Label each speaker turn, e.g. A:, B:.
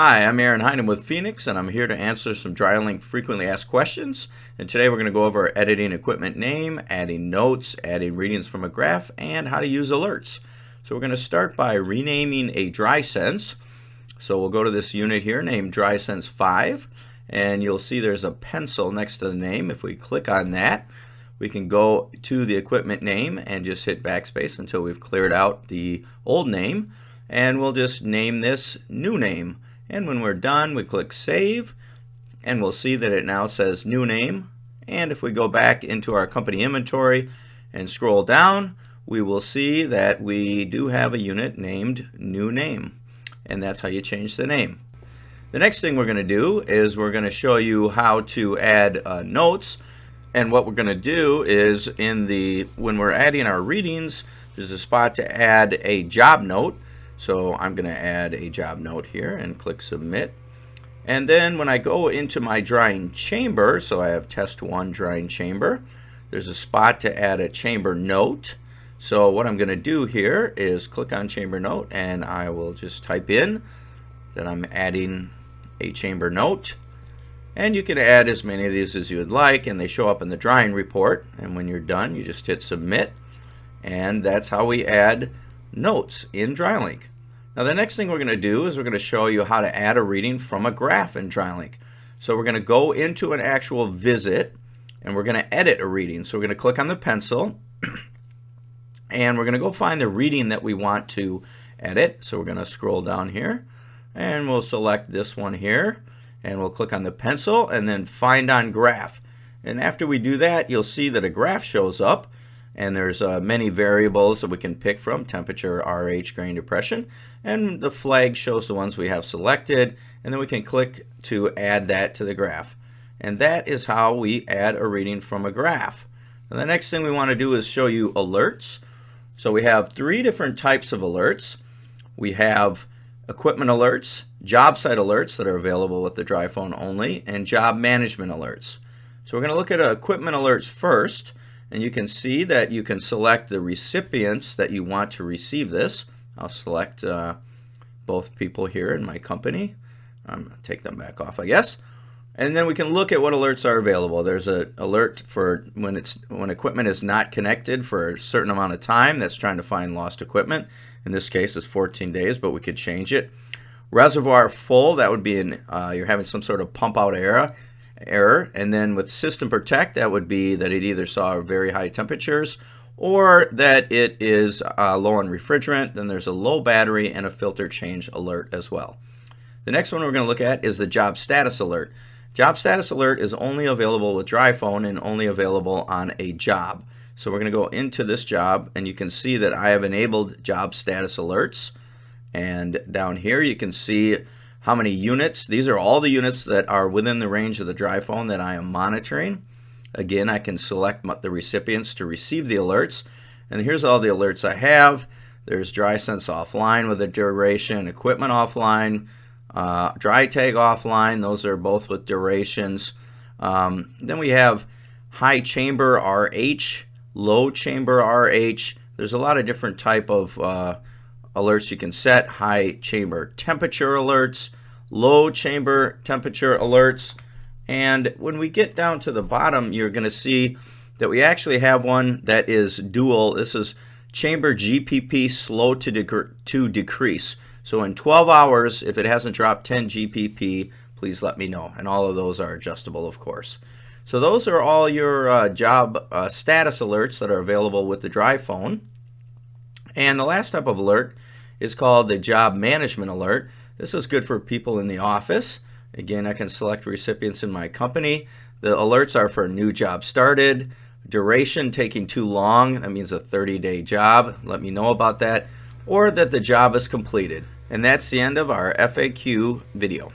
A: Hi, I'm Aaron Heinen with Phoenix, and I'm here to answer some DryLINK frequently asked questions. And today we're going to go over editing equipment name, adding notes, adding readings from a graph, and how to use alerts. So we're going to start by renaming a DrySense. So we'll go to this unit here named DrySense 5, and you'll see there's a pencil next to the name. If we click on that, we can go to the equipment name and just hit backspace until we've cleared out the old name. And we'll just name this new name. And when we're done, we click Save, and we'll see that it now says New Name. And if we go back into our company inventory and scroll down, we will see that we do have a unit named New Name. And that's how you change the name. The next thing we're going to do is we're going to show you how to add notes. And what we're going to do is when we're adding our readings, there's a spot to add a job note. So I'm going to add a job note here and click Submit. And then when I go into my drying chamber, so I have Test 1 drying chamber, there's a spot to add a chamber note. So what I'm going to do here is click on chamber note, and I will just type in that I'm adding a chamber note. And you can add as many of these as you would like, and they show up in the drying report. And when you're done, you just hit Submit. And that's how we add notes in DryLINK. Now the next thing we're going to do is we're going to show you how to add a reading from a graph in DryLINK. So we're going to go into an actual visit and we're going to edit a reading. So we're going to click on the pencil and we're going to go find the reading that we want to edit. So we're going to scroll down here and we'll select this one here and we'll click on the pencil and then Find on Graph. And after we do that, you'll see that a graph shows up. And there's many variables that we can pick from: temperature, RH, grain depression, and the flag shows the ones we have selected, and then we can click to add that to the graph. And that is how we add a reading from a graph. Now, the next thing we want to do is show you alerts. So we have 3 different types of alerts. We have equipment alerts, job site alerts that are available with the DryPhone only, and job management alerts. So we're going to look at equipment alerts first. And you can see that you can select the recipients that you want to receive this. I'll select both people here in my company. I'm going to take them back off, I guess. And then we can look at what alerts are available. There's an alert for when equipment is not connected for a certain amount of time. That's trying to find lost equipment. In this case, it's 14 days, but we could change it. Reservoir full, that would be you're having some sort of pump out error. And then with System Protect, that would be that it either saw very high temperatures or that it is low on refrigerant. Then there's a low battery and a filter change alert as well. The next one we're going to look at is the job status alert. Job status alert is only available with DryPhone and only available on a job. So we're going to go into this job and you can see that I have enabled job status alerts. And down here you can see how many units. These are all the units that are within the range of the DryPhone that I am monitoring. Again, I can select the recipients to receive the alerts. And here's all the alerts I have. There's DrySense offline with a duration, equipment offline, dry tag offline. Those are both with durations. Then we have high chamber RH, low chamber RH. There's a lot of different type of alerts you can set: high chamber temperature alerts, low chamber temperature alerts. And when we get down to the bottom, you're going to see that we actually have one that is dual. This is chamber GPP slow to decrease. So in 12 hours, if it hasn't dropped 10 GPP, please let me know. And all of those are adjustable, of course. So those are all your job status alerts that are available with the DryPhone. And the last type of alert is called the job management alert. This is good for people in the office. Again, I can select recipients in my company. The alerts are for a new job started, duration taking too long, that means a 30-day job, let me know about that, or that the job is completed. And that's the end of our FAQ video.